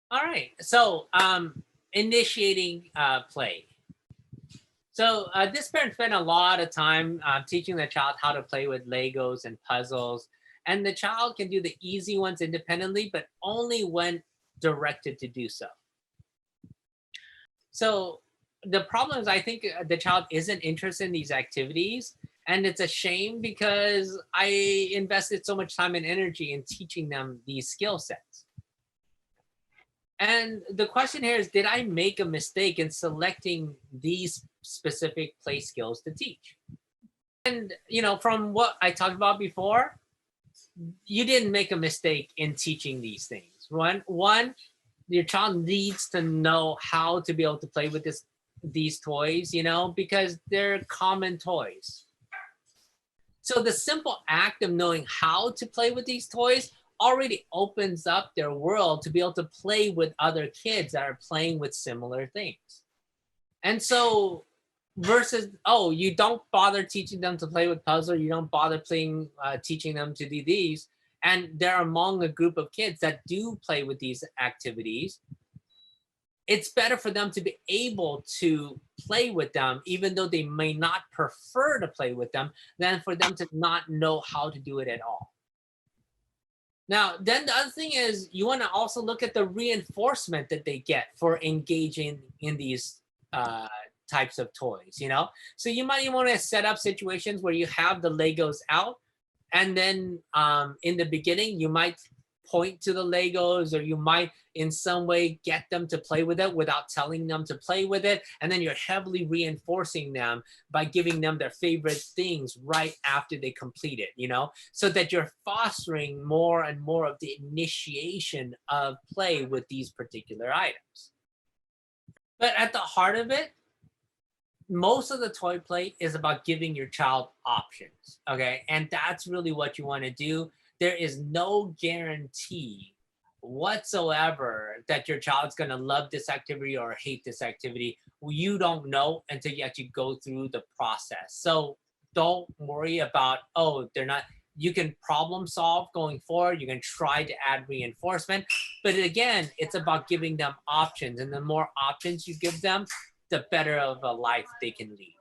All right. So initiating play. So this parent spent a lot of time teaching the child how to play with Legos and puzzles. And the child can do the easy ones independently, but only when directed to do so. So the problem is I think the child isn't interested in these activities. And it's a shame because I invested so much time and energy in teaching them these skill sets. And the question here is, did I make a mistake in selecting these specific play skills to teach? And, from what I talked about before, you didn't make a mistake in teaching these things. One, your child needs to know how to be able to play with these toys, because they're common toys. So the simple act of knowing how to play with these toys already opens up their world to be able to play with other kids that are playing with similar things. And so versus, you don't bother teaching them to play with puzzle, you don't bother teaching them to do these, and they're among a group of kids that do play with these activities, it's better for them to be able to play with them, even though they may not prefer to play with them, than for them to not know how to do it at all. Now, then the other thing is you want to also look at the reinforcement that they get for engaging in these types of toys, So you might even want to set up situations where you have the Legos out, and then in the beginning, you might point to the Legos, or you might in some way get them to play with it without telling them to play with it. And then you're heavily reinforcing them by giving them their favorite things right after they complete it, so that you're fostering more and more of the initiation of play with these particular items. But at the heart of it, most of the toy play is about giving your child options, okay? And that's really what you want to do. There is no guarantee whatsoever that your child's going to love this activity or hate this activity. You don't know until you actually go through the process. So don't worry about, they're not, you can problem solve going forward. You can try to add reinforcement. But again, it's about giving them options. And the more options you give them, the better of a life they can lead.